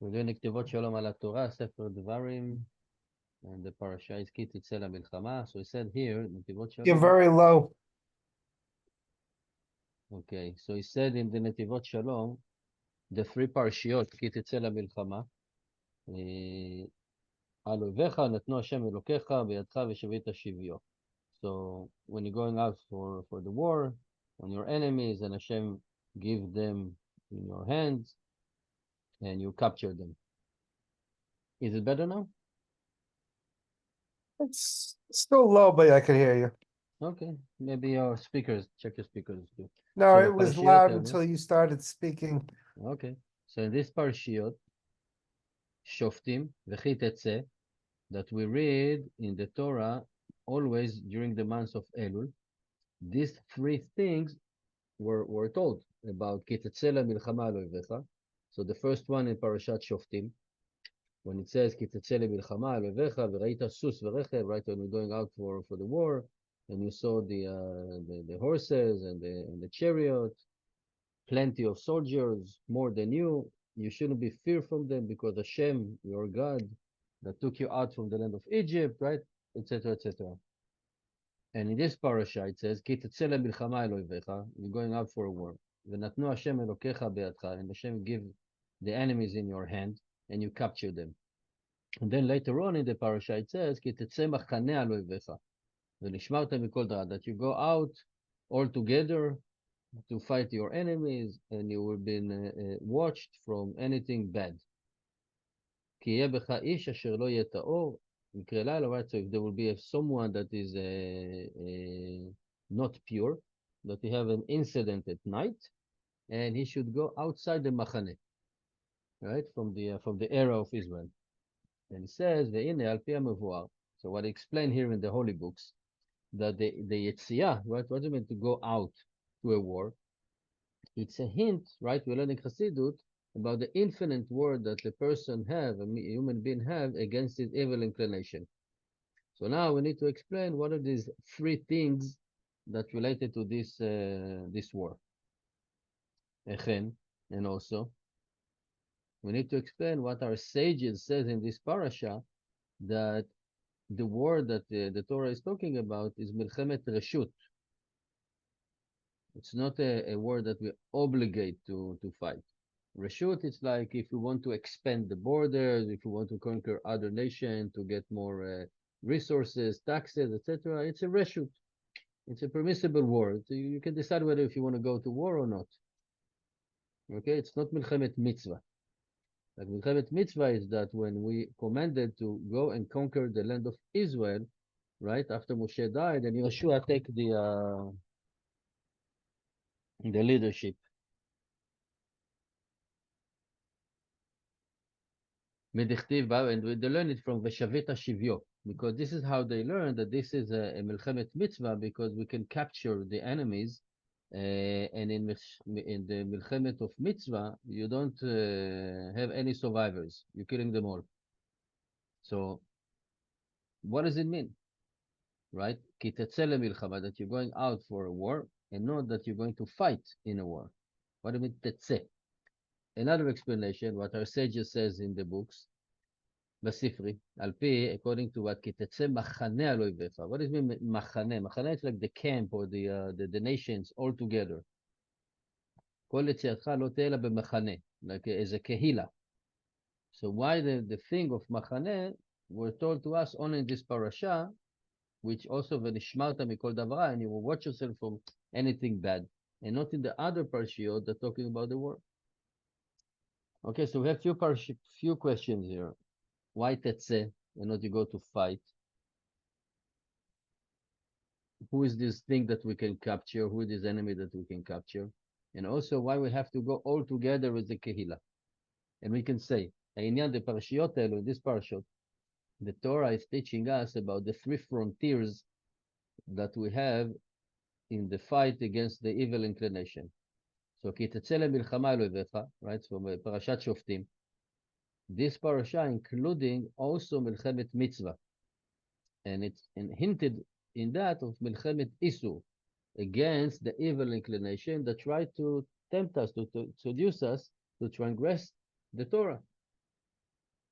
We're doing נתיבות שלום על התורה, ספר דברים, and the Parashat is כי תצא למלחמה. So he said here, נתיבות You're שלום. very low. Okay, so he said in the נתיבות שלום, the three פרשיות, כי תצא למלחמה. על אויביך נתנו השם אלוקיך בידך ושבית שביו. So when you're going out for the war, on your enemies, and Hashem give them in your hands, and you capture them. Is it better now? It's still low, but I can hear you. Okay, maybe your speakers, check your speakers too. No, So it was בפרשיות loud האלה- until you started speaking. Okay, so in this פרשיות, שופטים וכי תצא, that we read in the Torah always during the months of Elul, these three things were told about כי תצא למלחמה על אויביך. So the first one in פרשת שופטים, when it says כי תצא למלחמה על אויביך וראית סוס ורכב, right, when you're going out for the war, and you saw the horses and the chariot, plenty of soldiers, more than you, you shouldn't be fear from them because Hashem, your God, that took you out from the land of Egypt, right, etc., etc. And in this parasha it says, כי תצא למלחמה אל אויביך, you're going out for a war, ונתנו השם אלוקיך בידך, and Hashem give the enemies in your hand, and you capture them. And then later on in the parasha it says, כי תצא מחנה על אויביך, ונשמרת מכל דעת, that you go out all together to fight your enemies, and you will be watched from anything bad. כי יהיה בך איש אשר לא יהיה טהור, מקרה לילה, right? So if there will be someone that is not pure, that he have an incident at night, and he should go outside the מחנה, right? From the era of Israel. And it says, והנה על פי המבואר, so what I explain here in the holy books, that the יציאה, right? What does it mean to go out to a war? It's a hint, right? We learn in Chassidut about the infinite word that the person have, a human being have, against his evil inclination. So now we need to explain what are these three things that related to this war. And also, we need to explain what our sages says in this parasha, that the word that the Torah is talking about is milchemet reshut. It's not a word that we obligate to fight. Reshut, it's like if we want to expand the borders, if we want to conquer other nations, to get more resources, taxes, etc. It's a reshut. It's a permissible word. So you can decide whether if you want to go to war or not. Okay, it's not milchemet mitzvah. Like milchemet mitzvah is that when we commanded to go and conquer the land of Israel, right after Moshe died, and Yeshua take the leadership. And they learn it from ושבית שביו, because this is how they learn that this is a מלחמת mitzvah, because we can capture the enemies, and in the מלחמת of mitzvah, you don't have any survivors. You're killing them all. So, what does it mean? Right? כי תצא למלחמה, that you're going out for a war, and not that you're going to fight in a war. What do you mean תצא? Another explanation, what our sages says in the books, בספרי, על פי, according to what, כי תצא מחנה על אויביך. What does it mean מחנה? מחנה is like the camp or the nations all together. כל יציאתך לא תהיה לה במחנה, like as a קהילה. So why the thing of מחנה were told to us only in this parasha, which also ונשמרת מכל דבר, and you will watch yourself from anything bad, and not in the other parashiyot that talking about the war. Okay, so we have few questions here. Why תצא and not you go to fight? Who is this thing that we can capture? Who is this enemy that we can capture? And also why we have to go all together with the Kehila. And we can say, העניין בפרשיות האלו, in this parashot, the Torah is teaching us about the three frontiers that we have in the fight against the evil inclination. So כי תצא למלחמה על אויביך, right? So פרשת שופטים. This parasha including also מלחמת mitzvah. And it's hinted in that of milchemet isur, against the evil inclination that try to tempt us, to seduce us to transgress the Torah.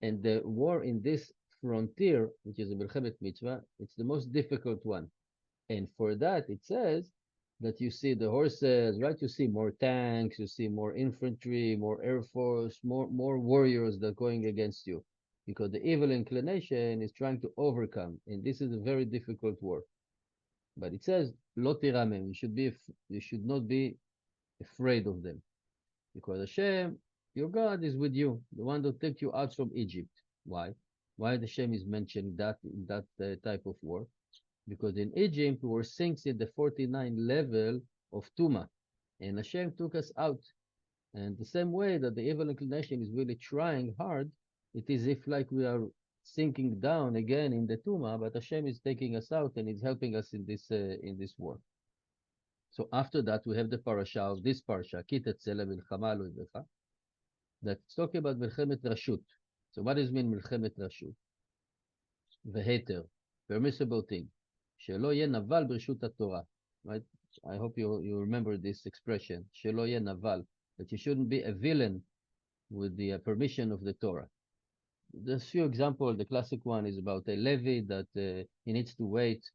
And the war in this frontier, which is a Milchemet Mitzvah, it's the most difficult one. And for that, it says that you see the horses, right? You see more tanks, you see more infantry, more air force, more warriors that are going against you. Because the evil inclination is trying to overcome. And this is a very difficult war. But it says, Lo tiramem, you should not be afraid of them. Because Hashem, your God, is with you, the one that took you out from Egypt. Why? Why the Hashem is mentioning that in that type of war? Because in Egypt we were sinks in the 49 level of Tuma, and Hashem took us out. And the same way that the evil inclination is really trying hard, it is if like we are sinking down again in the Tuma, but Hashem is taking us out and is helping us in this war. So after that we have the parasha of this parasha, Ki Teze Milchama Lo Ivecha, that's talking about Milchemet Rashut. So what does it mean Milchemet Rashut? Veheter, permissible thing. שלא יהיה נבל ברשות התורה. Right? I hope you remember this expression. שלא יהיה נבל. That you shouldn't be a villain with the permission of the Torah. There's a few examples. The classic one is about a Levi that he needs to wait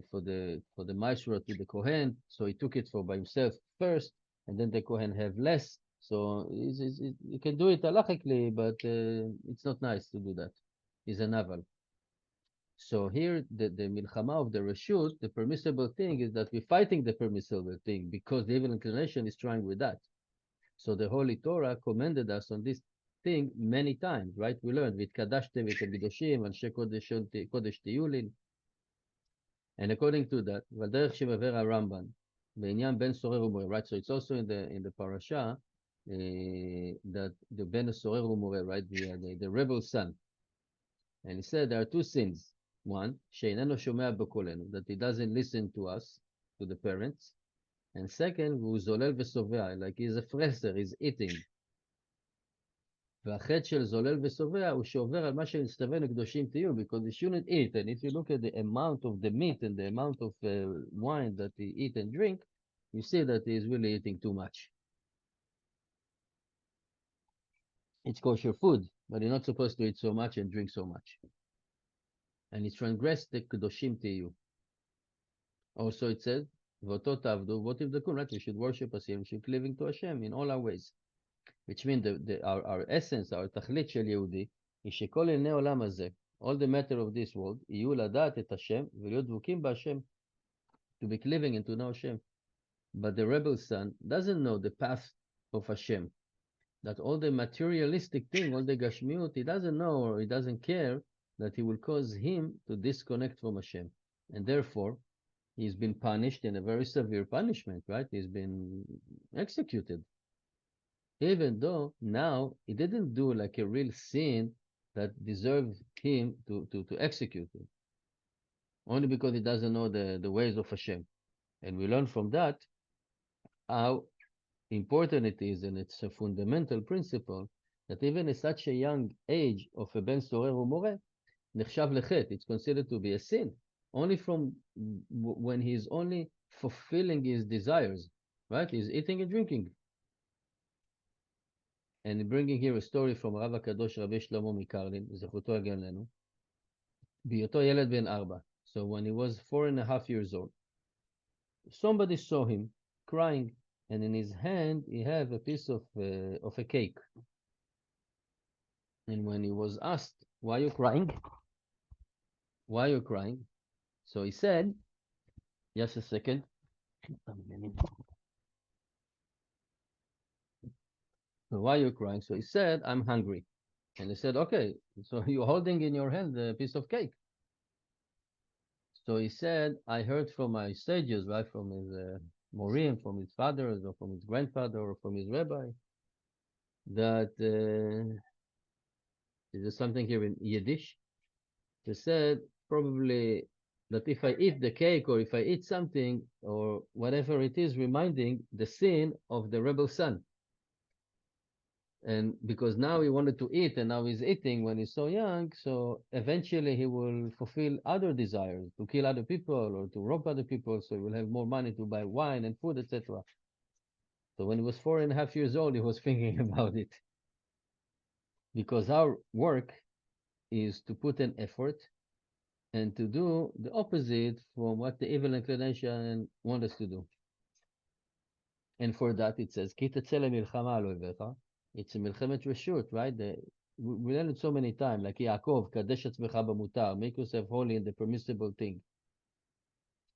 for the Maashrah to the Kohen. So he took it by himself first, and then the Kohen have less. So you can do it halachically, but it's not nice to do that. He's a naval. So here, the milchama of the reshut, the permissible thing is that we're fighting the permissible thing because the evil inclination is trying with that. So the Holy Torah commended us on this thing many times, right? We learned, V'tkadashtem v'kebidoshim, anshe kodesh tiyulin. And according to that, v'derech shemever Ramban, בעניין ben sorer umore, right? So it's also in the parasha that the ben sorer umore, right? The rebel son. And he said there are two sins. One, שאיננו שומע בקולנו, that he doesn't listen to us, to the parents. And second, והוא זולל ושובע, like he's a fresser, he's eating. והחטא של זולל ושובע הוא שעובר על מה שנצטווינו קדושים תהיו, because he shouldn't eat. And if you look at the amount of the meat and the amount of wine that he eat and drink, you see that he is really eating too much. It's kosher food, but you're not supposed to eat so much and drink so much. And he transgressed the Kedoshim Tiyu. Also it says, Voto Tavdu, what if the right? We should worship Hashem, we should be living to Hashem in all our ways. Which means our essence, our tachlit shel Yehudi, is shekol elnei olam hazeh, all the matter of this world, יהיו לדעת את Hashem, ולהיות דבוקים בהשם, to be living and to know Hashem. But the rebel son doesn't know the path of Hashem. That all the materialistic thing, all the gashmiut, he doesn't know or he doesn't care that he will cause him to disconnect from Hashem. And therefore, he's been punished in a very severe punishment, right? He's been executed. Even though now he didn't do like a real sin that deserved him to execute him. Only because he doesn't know the ways of Hashem. And we learn from that how important it is, and it's a fundamental principle, that even at such a young age of a ben sorer umore, נחשב לחטא, it's considered to be a sin, only from when he's only fulfilling his desires, right? He's eating and drinking. And bringing here a story from Rav HaKadosh Rabbi Shlomo Mikarlin, זכותו יגן לנו, בהיותו ילד בן 4, so when he was 4.5 years old, somebody saw him crying, and in his hand he had a piece of a cake. And when he was asked, why are you crying? Why are you crying? So he said, just a second. So why are you crying? So he said, I'm hungry. And they said, okay, so you're holding in your hand a piece of cake. So he said, I heard from my sages, right, from his Morim, from his fathers, or from his grandfather, or from his rabbi, that there's something here in Yiddish. He said, probably that if I eat the cake, or if I eat something, or whatever it is, reminding the sin of the rebel son. And because now he wanted to eat, and now he's eating when he's so young, so eventually he will fulfill other desires, to kill other people or to rob other people, so he will have more money to buy wine and food, etc. So when he was 4.5 years old, he was thinking about it. Because our work is to put an effort and to do the opposite from what the evil inclination want us to do. And for that it says, כי תצא למלחמה על אויביך. It's a מלחמת רשות, right? We learned it so many times, like יעקב, קדש עצמך במותר, make yourself holy in the permissible thing.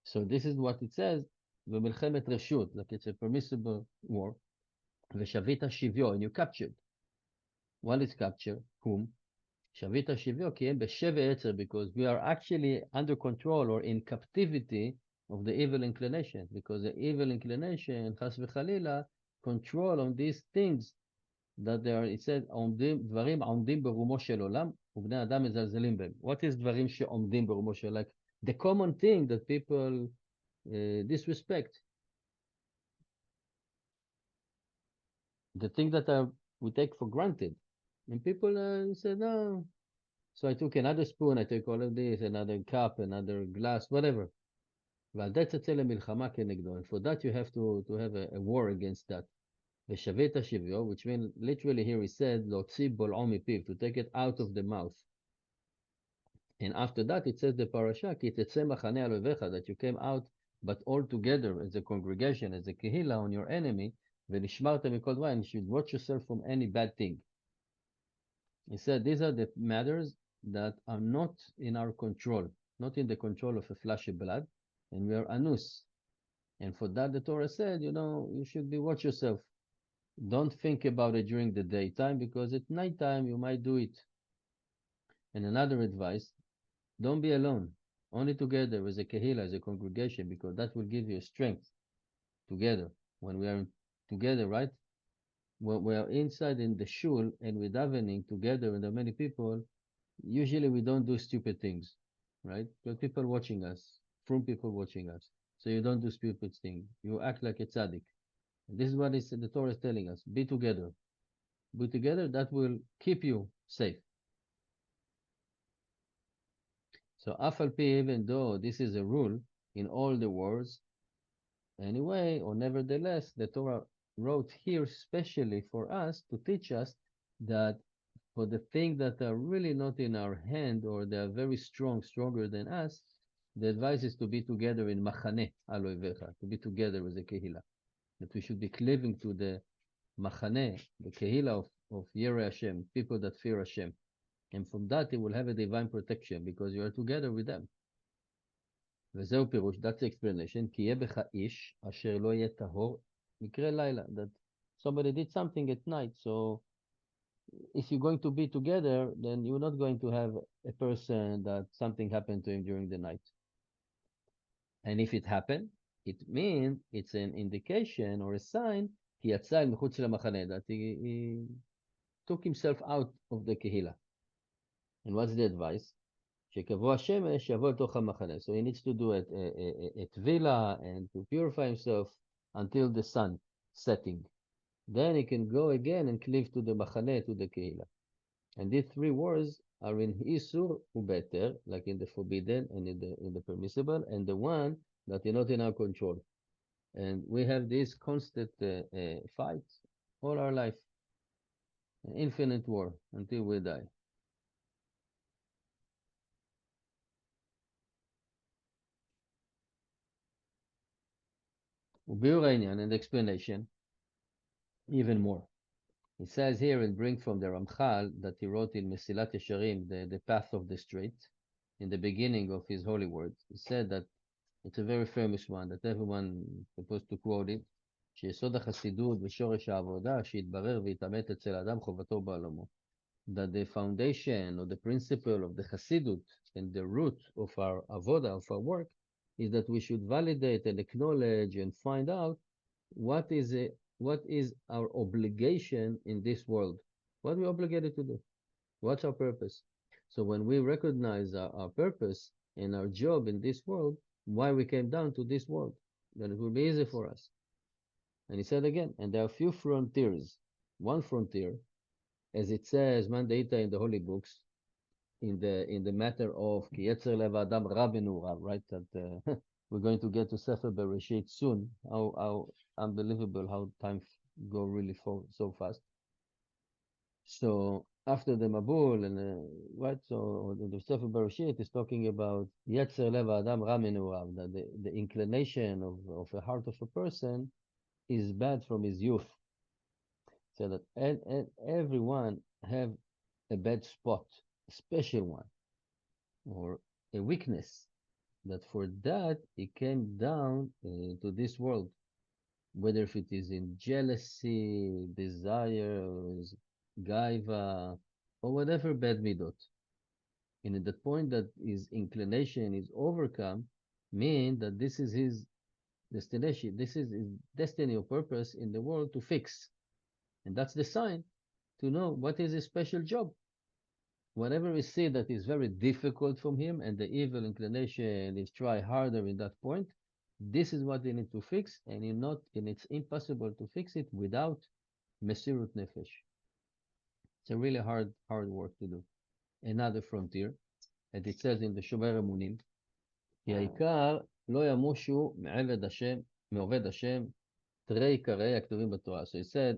So this is what it says, במלחמת רשות, like it's a permissible war. ושבית שביו, and you captured. What is capture? Whom? שבית שביו, כי הם בשבי עצר, because we are actually under control or in captivity of the evil inclination, because the evil inclination, חס וחלילה, control on these things that they are, it said, דברים עומדים ברומו של עולם, ובני אדם מזלזלים בהם. What is דברים שעומדים ברומו של עולם? Like the common thing that people disrespect. The thing that we take for granted. And people say, no. So I took another spoon, I took all of this, another cup, another glass, whatever. ועל זה תצא למלחמה כנגדו. And for that you have to have a war against that. ושבית שביו, which means literally here he said, להוציא בולעו מפיו, to take it out of the mouth. And after that it says the parasha, כי תצא מחנה על אויביך, that you came out, but all together as a congregation, as a קהילה on your enemy, ונשמרת מכל דבר, and you should watch yourself from any bad thing. He said these are the matters that are not in our control, not in the control of a flash of blood, and we are anus. And for that the Torah said, you should watch yourself. Don't think about it during the daytime, because at nighttime you might do it. And another advice, don't be alone, only together as a kehila, as a congregation, because that will give you strength together. When we are together, right? When we are inside in the shul and we're davening together and there are many people, usually we don't do stupid things, right? There are people watching us, from people watching us. So you don't do stupid things. You act like a tzaddik. This is what the Torah is telling us. Be together. Be together, that will keep you safe. So אף על פי, even though this is a rule in all the words, anyway, or nevertheless, the Torah wrote here specially for us to teach us that for the things that are really not in our hand, or they are very strong, stronger than us, the advice is to be together in machane al oivecha, to be together as a kehila. That we should be cleaving to the machane, the kehila of Yireh Hashem, people that fear Hashem. And from that you will have a divine protection, because you are together with them. וזהו פירוש, that's the explanation, כי יהיה בך איש אשר לא יהיה טהור מקרה לילה, that somebody did something at night, so if you're going to be together, then you're not going to have a person that something happened to him during the night. And if it happened, it means it's an indication or a sign, כי יצא אל מחוץ למחנה, that he took himself out of the kehila. And what's the advice? שכבוא השמש יבוא לתוך המחנה. So he needs to do a tefillah and to purify himself until the sun setting. Then he can go again and cleave to the machane, to the kehila. And these three words are in isur ubeter, like in the forbidden and in the permissible, and the one that is not in our control. And we have this constant fight all our life, an infinite war until we die. וביאור העניין, and explanation, even more. It says here and bring from the Ramchal that he wrote in Mesilat Yesharim, the path of the straight, in the beginning of his holy words. He said that it's a very famous one, that everyone is supposed to quote it, שיסוד החסידות ושורש העבודה, שיתברר ויתאמת אצל האדם חובתו בעולמו. That the foundation or the principle of the Hasidut and the root of our avoda, of our work, is that we should validate and acknowledge and find out what is our obligation in this world. What are we obligated to do? What's our purpose? So when we recognize our purpose and our job in this world, why we came down to this world, then it will be easy for us. And he said again, and there are few frontiers. One frontier, as it says, Mandaita in the holy books, in the matter of Ki Yetzer Lev Adam Ra Benura, right? That we're going to get to Sefer Bereshit soon. How unbelievable how time go really so fast. So after the Mabul, and right, so the Sefer Bereshit is talking about Yetzer Lev Adam Ra Menurav, that the inclination of the heart of a person is bad from his youth. So that and everyone have a bad spot, a special one, or a weakness. That for that he came down to this world, whether if it is in jealousy, desire, gaiva, or whatever bad midot. And at the point that his inclination is overcome, mean that this is his destination, this is his destiny or purpose in the world to fix. And that's the sign to know what is his special job. Whenever we see that is very difficult from him and the evil inclination is try harder in that point, this is what they need to fix, and it's impossible to fix it without mesirut nefesh. It's a really hard work to do. Another frontier, and it says in the Shomer Emunim, כי העיקר לא ימושו מעובד השם, תרי עיקרי הכתובים בתורה. So he said,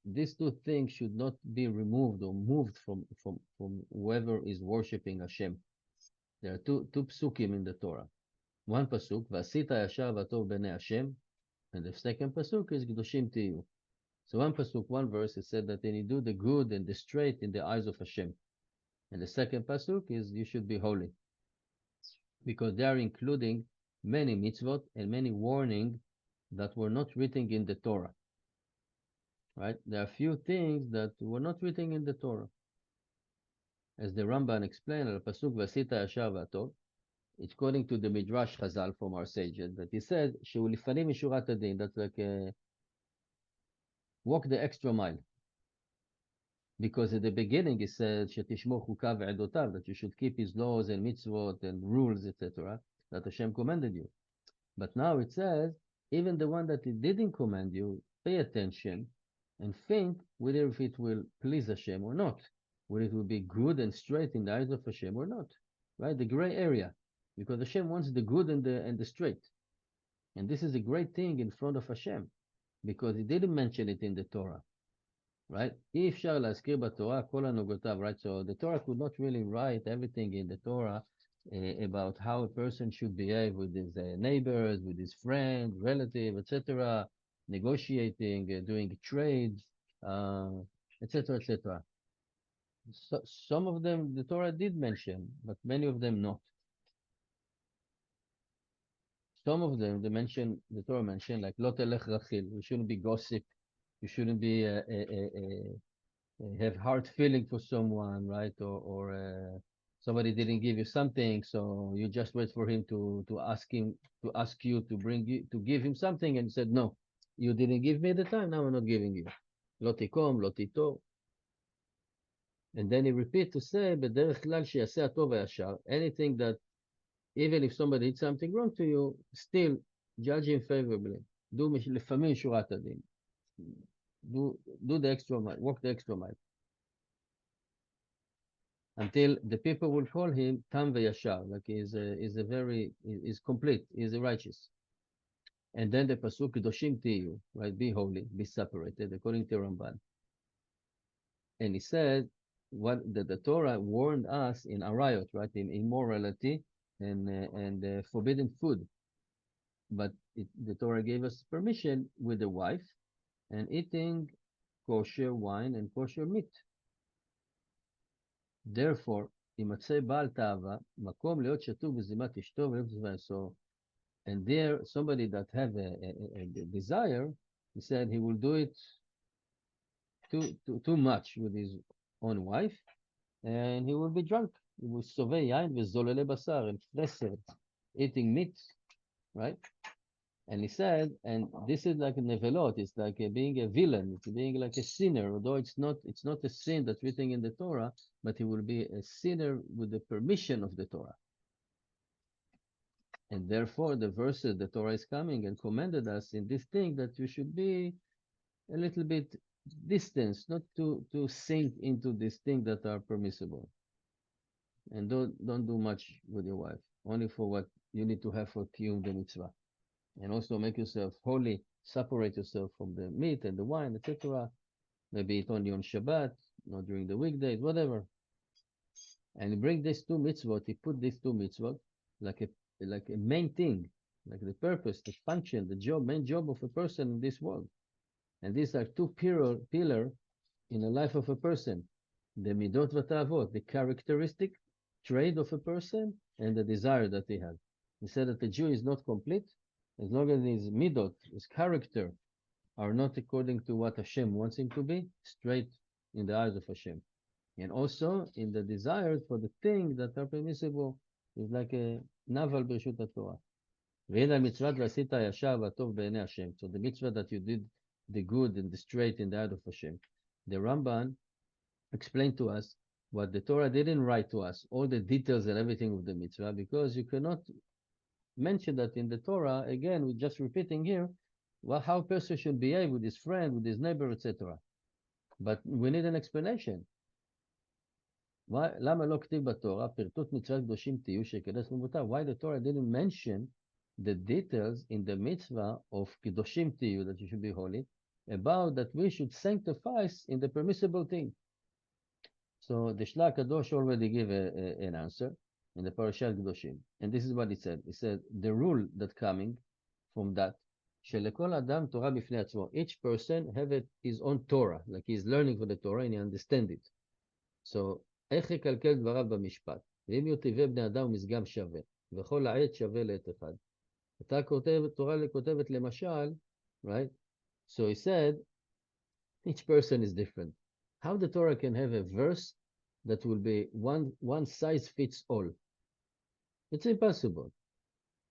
these two things should not be removed or moved from whoever is worshipping Hashem. There are two psukim in the Torah. One pasuk, ועשית הישר והטוב בעיני השם, and the second pasuk is קדושים תהיו. So one pasuk, one verse, it said that then you do the good and the straight in the eyes of Hashem. And the second pasuk is you should be holy. Because they are including many mitzvot and many warnings that were not written in the Torah. Right? There are few things that were not written in the Torah. As the Ramban explained, al pasuk v'asita yashar v'atov, it's according to the Midrash Chazal from our sages, that he said, she'u lifanim mishurat adin, that's like walk the extra mile. Because at the beginning he said, shetishmo chukav ve'edotav, that you should keep his laws and mitzvot and rules, etc., that Hashem commanded you. But now it says, even the one that he didn't command you, pay attention and think whether if it will please Hashem or not, whether it will be good and straight in the eyes of Hashem or not, right? The gray area, because Hashem wants the good and the straight, and this is a great thing in front of Hashem, because he didn't mention it in the Torah, right? אי אפשר להזכיר בתורה כל הנוגותיו, right? So the Torah could not really write everything in the Torah about how a person should behave with his neighbors, with his friends, relatives, etc., negotiating, doing trades, etc., etc. So, some of them the Torah did mention, but many of them not. Some of them the Torah mentioned, like lo telech rachil, you shouldn't be gossip, you shouldn't be have hard feeling for someone, right? Or somebody didn't give you something, so you just wait for him to ask you to give him something, and you said no, you didn't give me the time, now I'm not giving you. Lo tikom, lo tito. And then he repeat to say, בדרך כלל שיעשה הטוב והישר, anything that even if somebody did something wrong to you, still judge him favorably. Do לפעמים שורת הדין. Do the extra mile, walk the extra mile. Until the people will call him Tam v'yashar, like is complete, is righteous. And then the pasuk Kedoshim tiyu, right? Be holy, be separated, according to Ramban. And he said what the Torah warned us in arayot, right? In immorality and forbidden food. But the Torah gave us permission with the wife and eating kosher wine and kosher meat. Therefore, יימצא בעל תאווה, מקום להיות שטוף בזימת אשתו ולא בזמן. So, and there, somebody that have a desire, he said he will do it too much with his own wife, and he will be drunk. He will סובה יין וזוללי בשר, and fleser, eating meat, right? And he said, and this is like a nevelot, it's like being a villain, it's being like a sinner, although it's not a sin that's written in the Torah, but he will be a sinner with the permission of the Torah. And therefore, the verses, the Torah is coming and commanded us in this thing that you should be a little bit distant, not to sink into these things that are permissible. And don't do much with your wife, only for what you need to have for kiyum the mitzvah. And also make yourself holy, separate yourself from the meat and the wine, etc. Maybe eat only on Shabbat, not during the weekdays, whatever. And he bring these two mitzvot, he put these two mitzvot like a main thing, like the purpose, the function, the job, main job of a person in this world. And these are two pillar in the life of a person. The midot v'ta'avot, the characteristic trait of a person and the desire that he has. He said that the Jew is not complete as long as his midot, his character, are not according to what Hashem wants him to be, straight in the eyes of Hashem. And also in the desires for the things that are permissible, is like a naval b'reshut HaTorah. והנה המצוות ועשית הישר והטוב בעיני Hashem. So the mitzvah that you did the good and the straight in the eyes of Hashem. The Ramban explained to us what the Torah didn't write to us, all the details and everything of the mitzvah, because you cannot mention that in the Torah. Again, we're just repeating here how a person should behave with his friend, with his neighbor, etc. But we need an explanation. למה לא כתיב בתורה, פרטות מצוות קדושים תהיו שיקדש למותר? Why the Torah didn't mention the details in the mitzvah of קדושים תהיו, that you should be holy, about that we should sanctify in the permissible thing. So the Shla Kadosh already gave an answer in the Parashat Kedoshim. And this is what he said. He said, the rule that coming from that, שלכל אדם תורה בפני עצמו. Each person have his own Torah, like he's learning for the Torah and he understand it. So, איך יקלקל דבריו במשפט? ואם יוטיבי בני אדם ומסגם שווה, וכל העת שווה לעת אחד. אתה תורה כותבת למשל, right? So he said, each person is different. How the Torah can have a verse that will be one size fits all? It's impossible.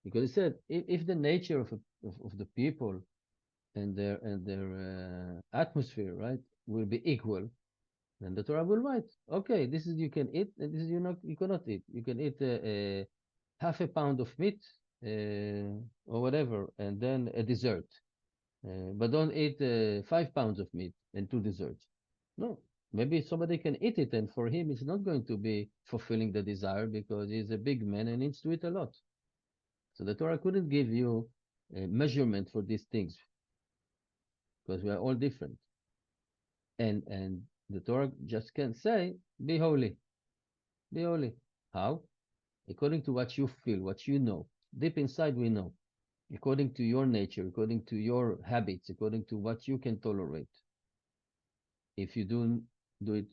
Because he said, if the nature of the people and their atmosphere, right, will be equal, then the Torah will write, okay, this is you can eat, and this is you cannot eat. You can eat half a pound of meat or whatever, and then a dessert. But don't eat 5 pounds of meat and 2 desserts. No, maybe somebody can eat it, and for him it's not going to be fulfilling the desire because he's a big man and needs to eat a lot. So the Torah couldn't give you a measurement for these things because we are all different. And the Torah just can't say, be holy. Be holy. How? According to what you feel, what you know. Deep inside we know. According to your nature, according to your habits, according to what you can tolerate. If you do it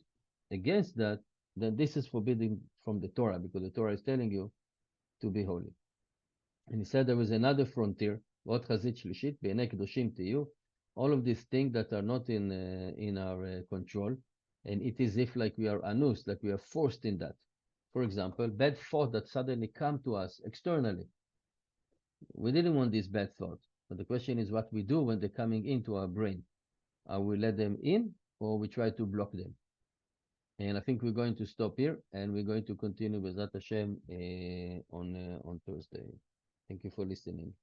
against that, then this is forbidden from the Torah, because the Torah is telling you to be holy. And he said there was another frontier, all of these things that are not in our control, and it is if like we are anus, like we are forced in that. For example, bad thoughts that suddenly come to us externally. We didn't want this bad thought, but the question is what we do when they're coming into our brain. Are we let them in, or we try to block them? And I think we're going to stop here, and we're going to continue with Zat Hashem on Thursday. Thank you for listening.